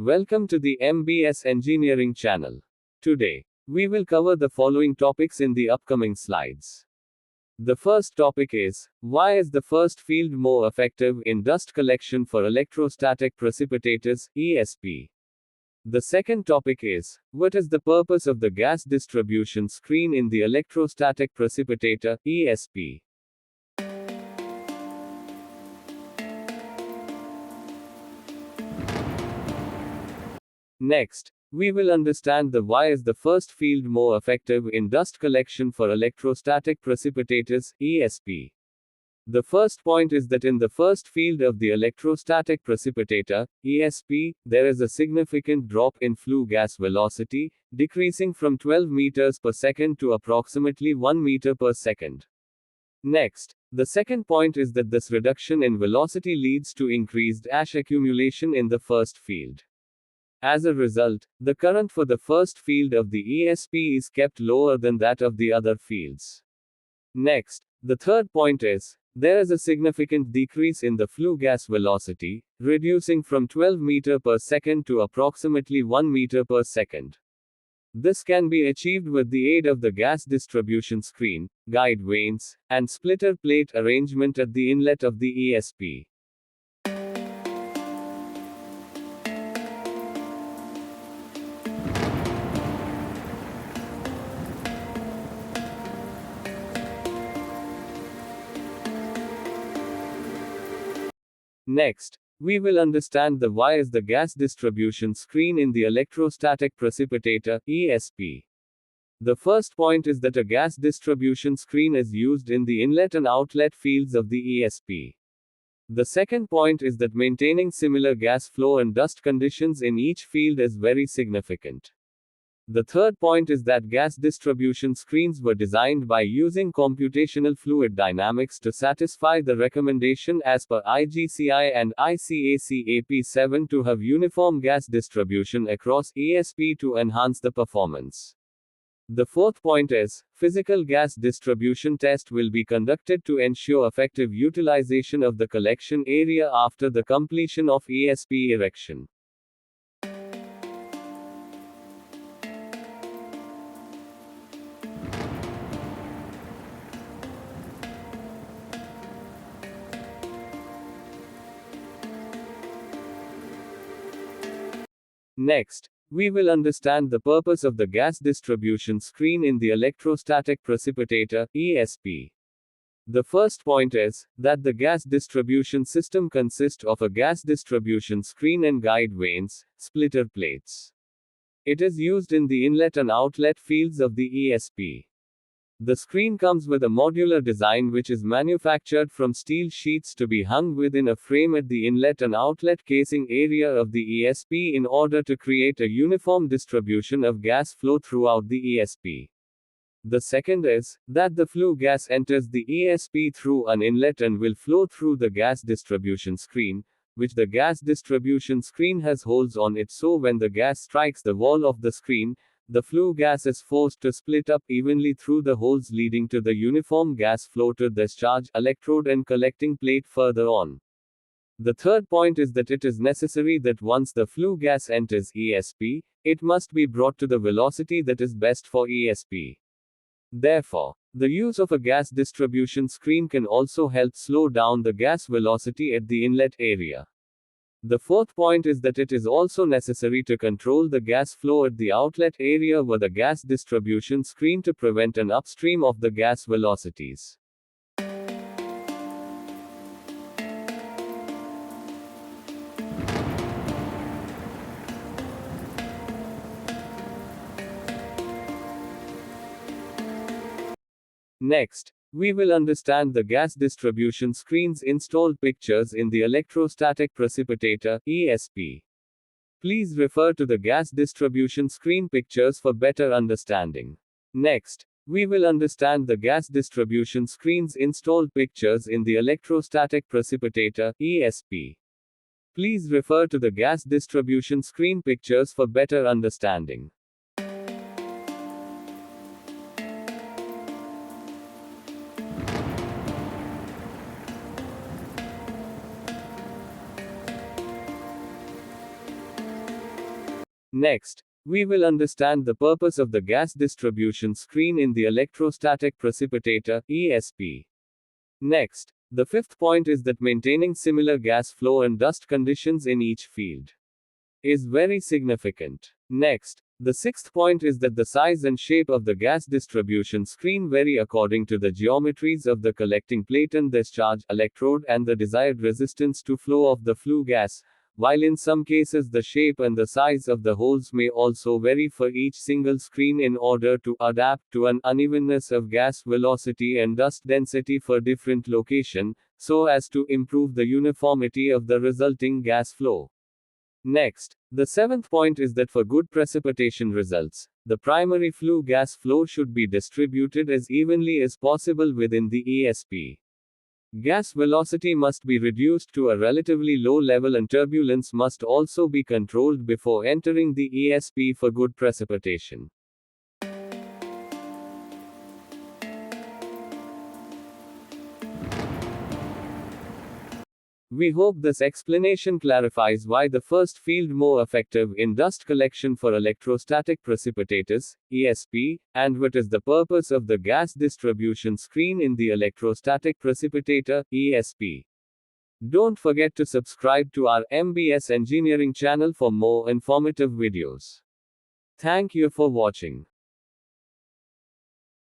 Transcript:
Welcome to the MBS Engineering channel. Today, we will cover the following topics in the upcoming slides. The first topic is, why is the first field more effective in dust collection for electrostatic precipitators, ESP? The second topic is, what is the purpose of the gas distribution screen in the electrostatic precipitator, ESP? Next, we will understand the why is the first field more effective in dust collection for electrostatic precipitators, ESP. The first point is that in the first field of the electrostatic precipitator, ESP, there is a significant drop in flue gas velocity, decreasing from 12 meters per second to approximately 1 meter per second. Next, the second point is that this reduction in velocity leads to increased ash accumulation in the first field. As a result, the current for the first field of the ESP is kept lower than that of the other fields. Next, the third point is, there is a significant decrease in the flue gas velocity, reducing from 12 meter per second to approximately 1 meter per second. This can be achieved with the aid of the gas distribution screen, guide vanes, and splitter plate arrangement at the inlet of the ESP. Next, we will understand the why is the gas distribution screen in the electrostatic precipitator, ESP. The first point is that a gas distribution screen is used in the inlet and outlet fields of the ESP. The second point is that maintaining similar gas flow and dust conditions in each field is very significant. The third point is that gas distribution screens were designed by using computational fluid dynamics to satisfy the recommendation as per IGCI and ICAC AP7 to have uniform gas distribution across ESP to enhance the performance. The fourth point is, physical gas distribution test will be conducted to ensure effective utilization of the collection area after the completion of ESP erection. Next, we will understand the purpose of the gas distribution screen in the electrostatic precipitator, ESP. The first point is, that the gas distribution system consists of a gas distribution screen and guide vanes, splitter plates. It is used in the inlet and outlet fields of the ESP. The screen comes with a modular design which is manufactured from steel sheets to be hung within a frame at the inlet and outlet casing area of the ESP in order to create a uniform distribution of gas flow throughout the ESP. The second is, that the flue gas enters the ESP through an inlet and will flow through the gas distribution screen, which the gas distribution screen has holes on it, so when the gas strikes the wall of the screen, the flue gas is forced to split up evenly through the holes, leading to the uniform gas flow to discharge electrode and collecting plate further on. The third point is that it is necessary that once the flue gas enters ESP, it must be brought to the velocity that is best for ESP. Therefore, the use of a gas distribution screen can also help slow down the gas velocity at the inlet area. The fourth point is that it is also necessary to control the gas flow at the outlet area with a gas distribution screen to prevent an upstream of the gas velocities. Next, we will understand the gas distribution screen's installed pictures in the electrostatic precipitator, ESP. Please refer to the gas distribution screen pictures for better understanding. Next, we will understand the gas distribution screen's installed pictures in the electrostatic precipitator, ESP. Please refer to the gas distribution screen pictures for better understanding. Next, we will understand the purpose of the gas distribution screen in the electrostatic precipitator, ESP. Next, the fifth point is that maintaining similar gas flow and dust conditions in each field is very significant. Next, the sixth point is that the size and shape of the gas distribution screen vary according to the geometries of the collecting plate and discharge electrode and the desired resistance to flow of the flue gas, while in some cases the shape and the size of the holes may also vary for each single screen in order to adapt to an unevenness of gas velocity and dust density for different location, so as to improve the uniformity of the resulting gas flow. Next, the seventh point is that for good precipitation results, the primary flue gas flow should be distributed as evenly as possible within the ESP. Gas velocity must be reduced to a relatively low level and turbulence must also be controlled before entering the ESP for good precipitation. We hope this explanation clarifies why the first field more effective in dust collection for electrostatic precipitators, ESP, and what is the purpose of the gas distribution screen in the electrostatic precipitator, ESP. Don't forget to subscribe to our MBS Engineering channel for more informative videos. Thank you for watching.